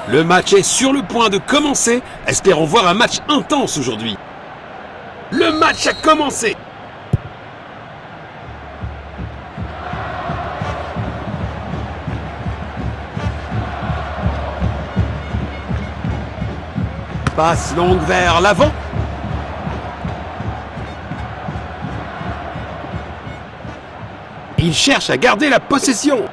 Le match est sur le point de commencer. Espérons voir un match intense aujourd'hui. Le match a commencé. Passe longue vers l'avant. Il cherche à garder la possession.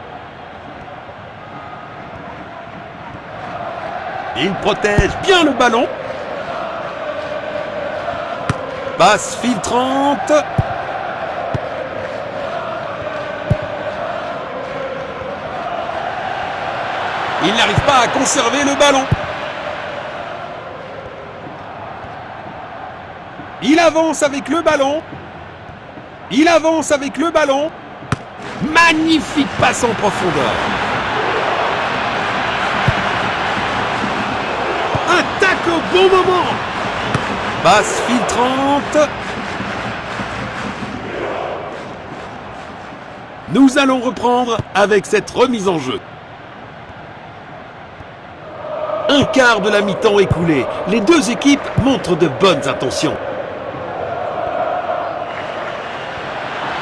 Il protège bien le ballon. Passe filtrante. Il n'arrive pas à conserver le ballon. Il avance avec le ballon. Il avance avec le ballon. Magnifique passe en profondeur. Attaque au bon moment. Passe filtrante. Nous allons reprendre avec cette remise en jeu. Un quart de la mi-temps écoulé. Les deux équipes montrent de bonnes intentions.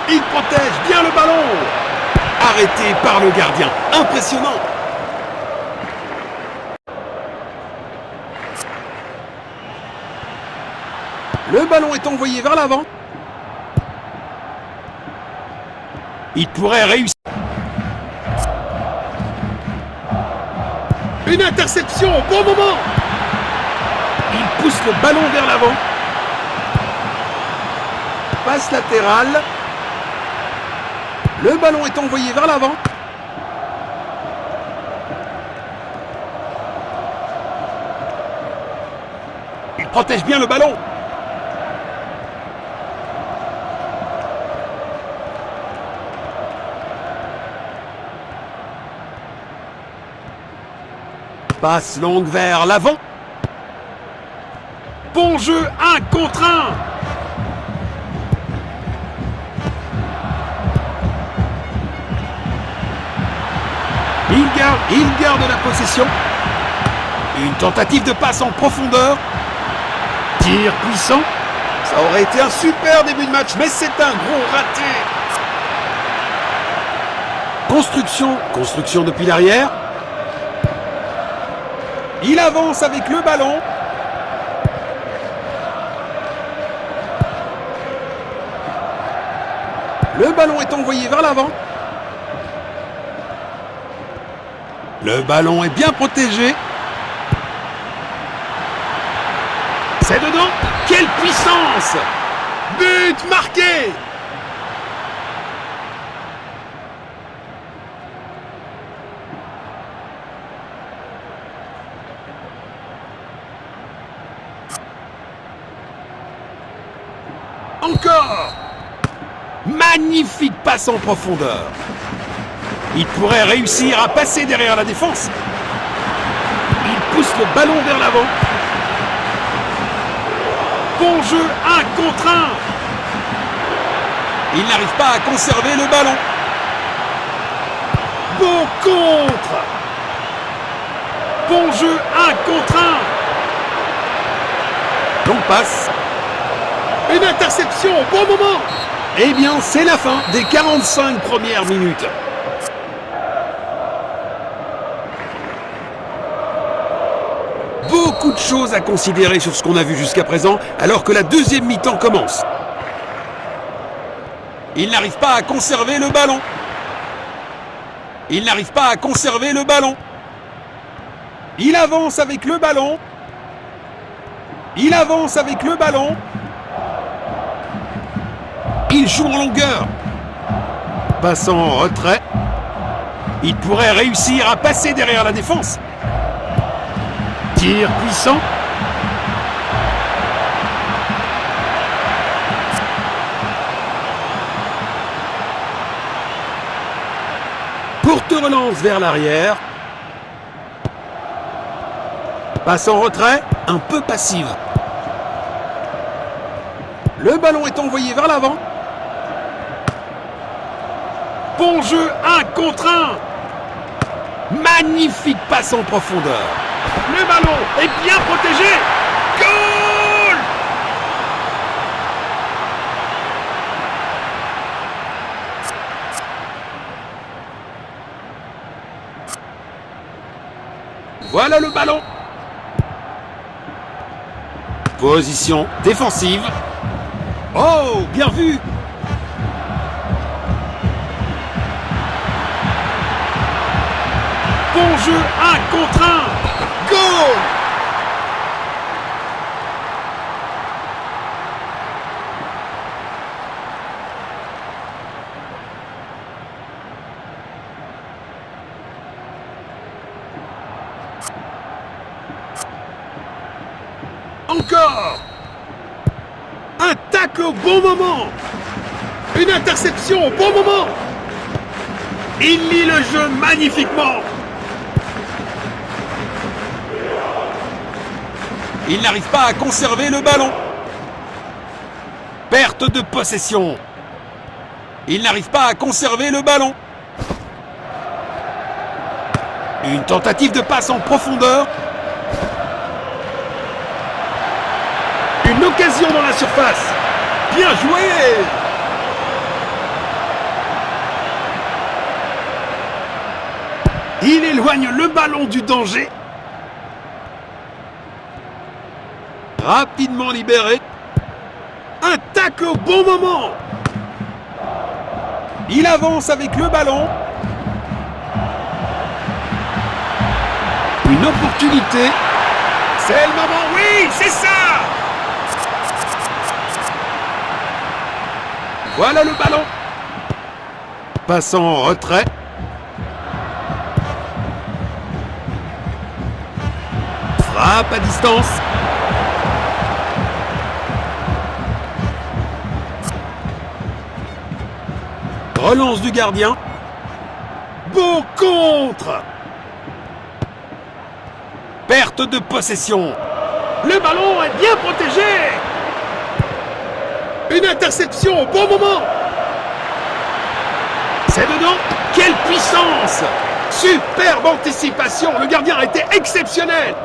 Il protège bien le ballon. Arrêté par le gardien. Impressionnant. Le ballon est envoyé vers l'avant. Il pourrait réussir. Une interception au bon moment. Il pousse le ballon vers l'avant. Passe latérale. Le ballon est envoyé vers l'avant. Il protège bien le ballon. Passe longue vers l'avant. Bon jeu, 1 contre 1. Il garde la possession. Une tentative de passe en profondeur. Tir puissant. Ça aurait été un super début de match, mais c'est un gros raté. Construction depuis l'arrière. Il avance avec le ballon. Le ballon est envoyé vers l'avant. Le ballon est bien protégé. C'est dedans. Quelle puissance! But marqué! Encore! Magnifique passe en profondeur. Il pourrait réussir à passer derrière la défense. Il pousse le ballon vers l'avant. Bon jeu, 1 contre 1. Il n'arrive pas à conserver le ballon. Bon contre. Bon jeu, 1 contre 1. Donc passe. Une interception au bon moment. Eh bien, c'est la fin des 45 premières minutes. Beaucoup de choses à considérer sur ce qu'on a vu jusqu'à présent, alors que la deuxième mi-temps commence. Il n'arrive pas à conserver le ballon. Il n'arrive pas à conserver le ballon. Il avance avec le ballon. Il avance avec le ballon. Il joue en longueur. Passant en retrait. Il pourrait réussir à passer derrière la défense. Tir puissant. Courte relance vers l'arrière. Passe en retrait, un peu passive. Le ballon est envoyé vers l'avant. Bon jeu, 1 contre 1. Magnifique passe en profondeur. Le ballon est bien protégé. Goal! Voilà le ballon. Position défensive. Oh, bien vu. Bon jeu, 1 contre 1. Goal! Encore. Un tacle au bon moment. Une interception au bon moment. Il lit le jeu magnifiquement. Il n'arrive pas à conserver le ballon. Perte de possession. Il n'arrive pas à conserver le ballon. Une tentative de passe en profondeur. Une occasion dans la surface. Bien joué! Il éloigne le ballon du danger. Rapidement libéré. Un tacle au bon moment. Il avance avec le ballon. Une opportunité. C'est le moment. Oui, c'est ça! Voilà le ballon. Passant en retrait. Frappe à distance. Relance du gardien. Beau contre. Perte de possession. Le ballon est bien protégé. Une interception au bon moment. C'est dedans. Quelle puissance! Superbe anticipation. Le gardien a été exceptionnel.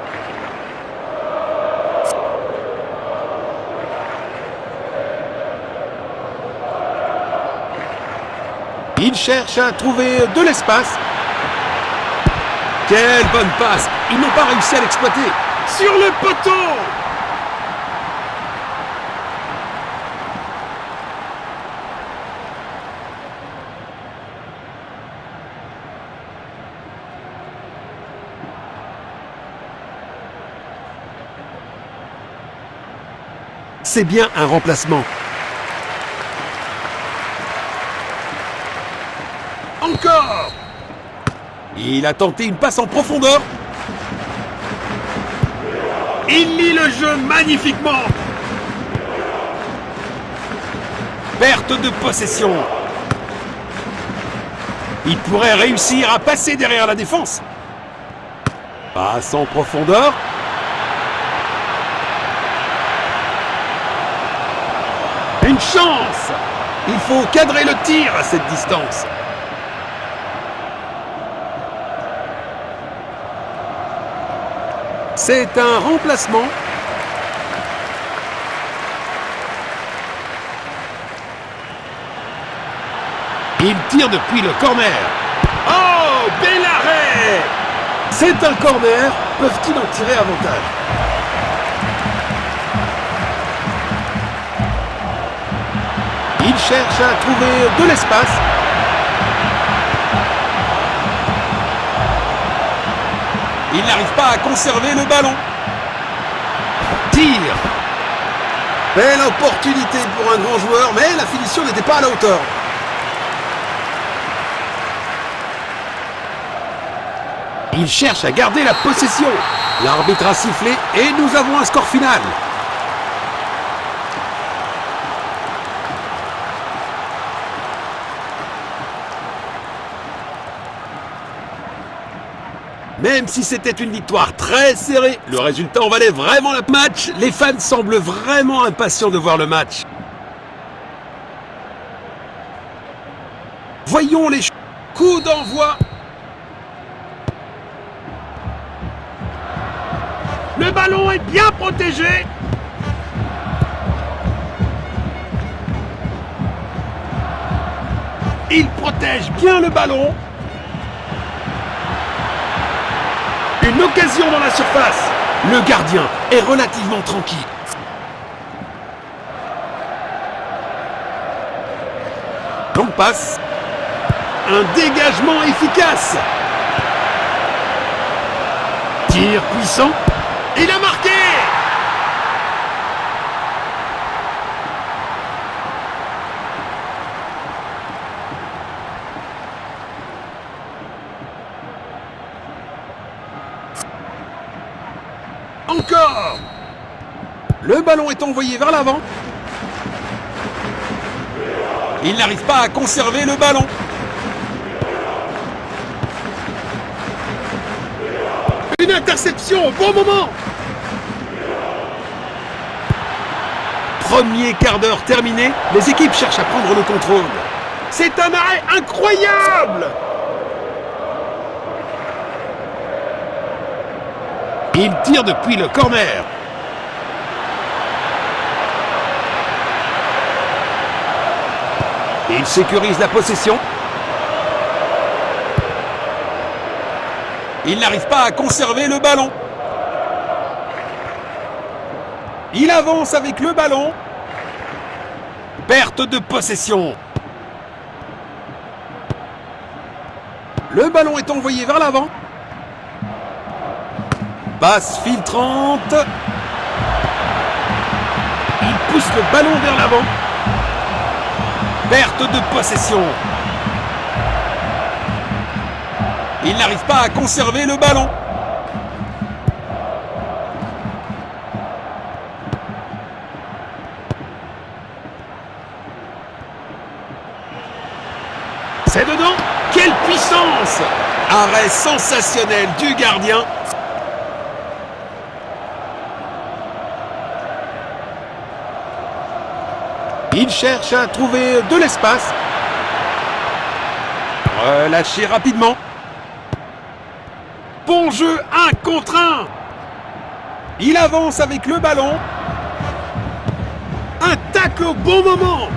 Il cherche à trouver de l'espace. Quelle bonne passe. Ils n'ont pas réussi à l'exploiter. Sur le poteau. C'est bien un remplacement. Encore. Il a tenté une passe en profondeur. Il lit le jeu magnifiquement. Perte de possession. Il pourrait réussir à passer derrière la défense. Passe en profondeur. Une chance. Il faut cadrer le tir à cette distance. C'est un remplacement. Il tire depuis le corner. Oh, bel arrêt! C'est un corner. Peuvent-ils en tirer avantage? Il cherche à trouver de l'espace. Il n'arrive pas à conserver le ballon. Tire. Belle opportunité pour un grand joueur, mais la finition n'était pas à la hauteur. Il cherche à garder la possession. L'arbitre a sifflé et nous avons un score final. Même si c'était une victoire très serrée, le résultat en valait vraiment le match. Les fans semblent vraiment impatients de voir le match. Voyons les coups d'envoi. Le ballon est bien protégé. Il protège bien le ballon. Une occasion dans la surface. Le gardien est relativement tranquille. Longue passe. Un dégagement efficace. Tir puissant. Il a marqué. Encore. Le ballon est envoyé vers l'avant. Il n'arrive pas à conserver le ballon. Une interception au bon moment. Premier quart d'heure terminé, les équipes cherchent à prendre le contrôle. C'est un arrêt incroyable. Il tire depuis le corner. Il sécurise la possession. Il n'arrive pas à conserver le ballon. Il avance avec le ballon. Perte de possession. Le ballon est envoyé vers l'avant. Passe filtrante. Il pousse le ballon vers l'avant. Perte de possession. Il n'arrive pas à conserver le ballon. C'est dedans. Quelle puissance! Arrêt sensationnel du gardien. Il cherche à trouver de l'espace. Relâché rapidement. Bon jeu, 1 contre 1. Il avance avec le ballon. Un tacle au bon moment.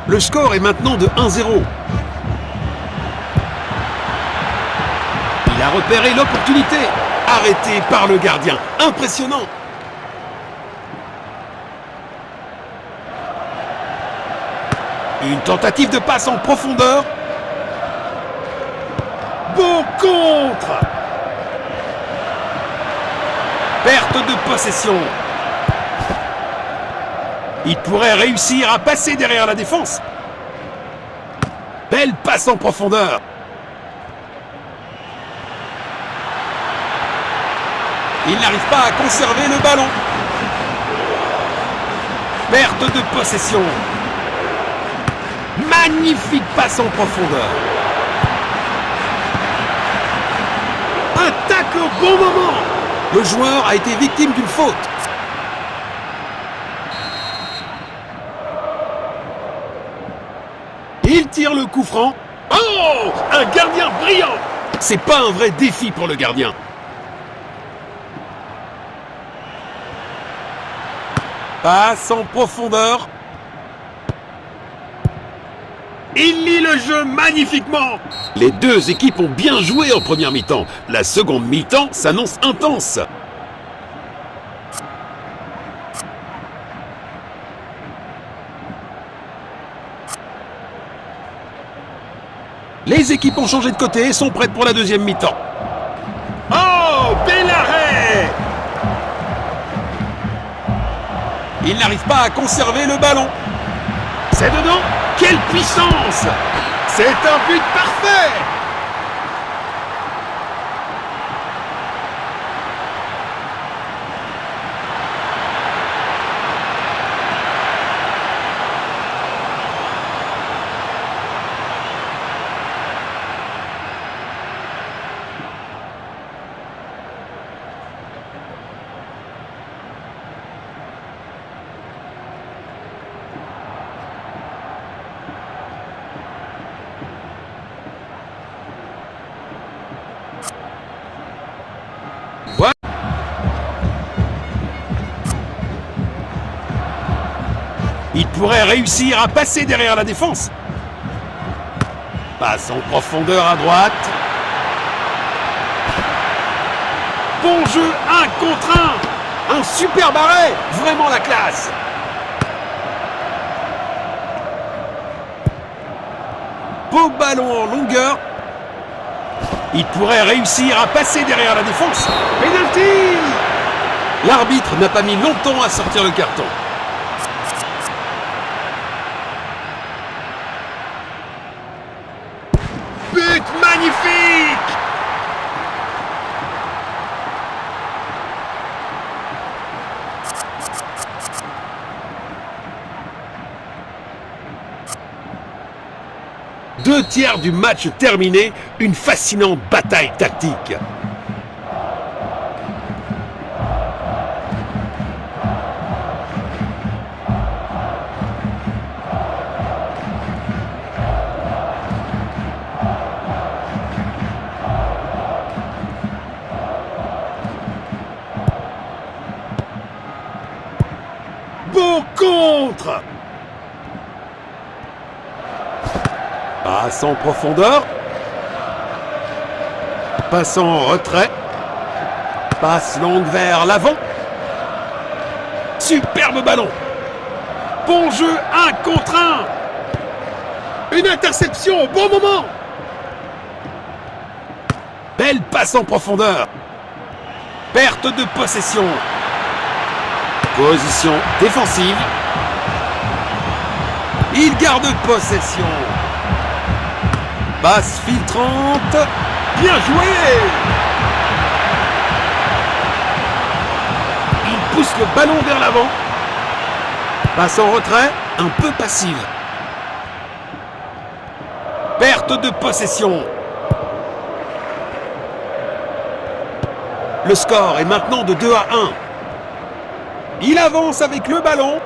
Le score est maintenant de 1-0. Il a repéré l'opportunité. Arrêté par le gardien. Impressionnant. Une tentative de passe en profondeur. Beau contre. Perte de possession. Il pourrait réussir à passer derrière la défense. Belle passe en profondeur. Il n'arrive pas à conserver le ballon. Perte de possession. Magnifique passe en profondeur. Un tacle au bon moment. Le joueur a été victime d'une faute. Il tire le coup franc. Oh! Un gardien brillant! C'est pas un vrai défi pour le gardien. Passe en profondeur. Il lit le jeu magnifiquement. Les deux équipes ont bien joué en première mi-temps. La seconde mi-temps s'annonce intense. Les équipes ont changé de côté et sont prêtes pour la deuxième mi-temps. Oh, bel arrêt! Il n'arrive pas à conserver le ballon. C'est dedans. Quelle puissance! C'est un but parfait! Il pourrait réussir à passer derrière la défense. Passe en profondeur à droite. Bon jeu, 1 contre 1. Un super arrêt, vraiment la classe. Beau ballon en longueur. Il pourrait réussir à passer derrière la défense. Penalty! L'arbitre n'a pas mis longtemps à sortir le carton. But magnifique! Deux tiers du match terminé, une fascinante bataille tactique. Beau contre! Passe en profondeur. Passe en retrait. Passe longue vers l'avant. Superbe ballon. Bon jeu, 1 contre 1. Une interception au bon moment. Belle passe en profondeur. Perte de possession. Position défensive. Il garde possession. Passe filtrante. Bien joué! Il pousse le ballon vers l'avant. Passe en retrait, un peu passive. Perte de possession. Le score est maintenant de 2 à 1. Il avance avec le ballon.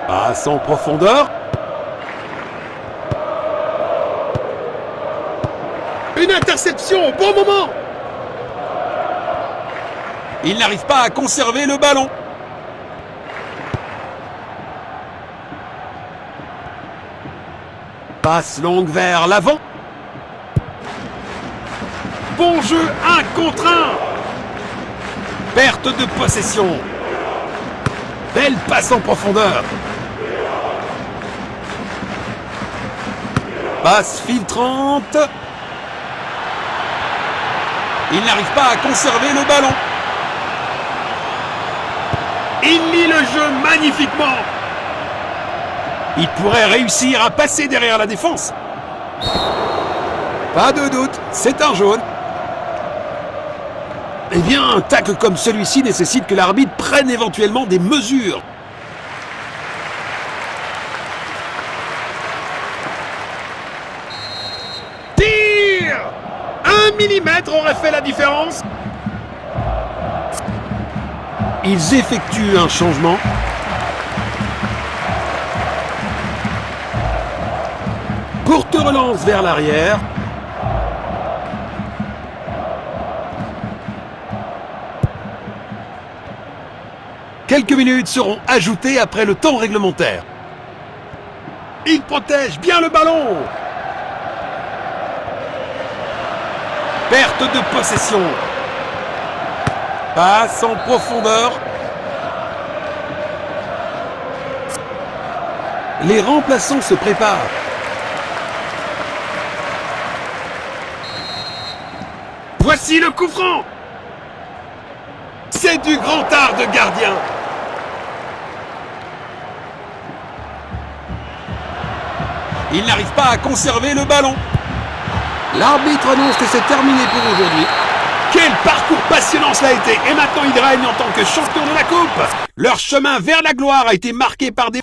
Passe en profondeur. Une interception au bon moment. Il n'arrive pas à conserver le ballon. Passe longue vers l'avant. Bon jeu, 1 contre 1. Perte de possession. Belle passe en profondeur. Passe filtrante. Il n'arrive pas à conserver le ballon. Il lit le jeu magnifiquement. Il pourrait réussir à passer derrière la défense. Pas de doute, c'est un jaune. Eh bien, un tacle comme celui-ci nécessite que l'arbitre prenne éventuellement des mesures. Tir! 1 millimètre aurait fait la différence. Ils effectuent un changement. Courte relance vers l'arrière. Quelques minutes seront ajoutées après le temps réglementaire. Il protège bien le ballon. Perte de possession. Passe en profondeur. Les remplaçants se préparent. Voici le coup franc. C'est du grand art de gardien. Il n'arrive pas à conserver le ballon. L'arbitre annonce que c'est terminé pour aujourd'hui. Quel parcours passionnant cela a été. Et maintenant ils règnent en tant que champions de la coupe. Leur chemin vers la gloire a été marqué par des...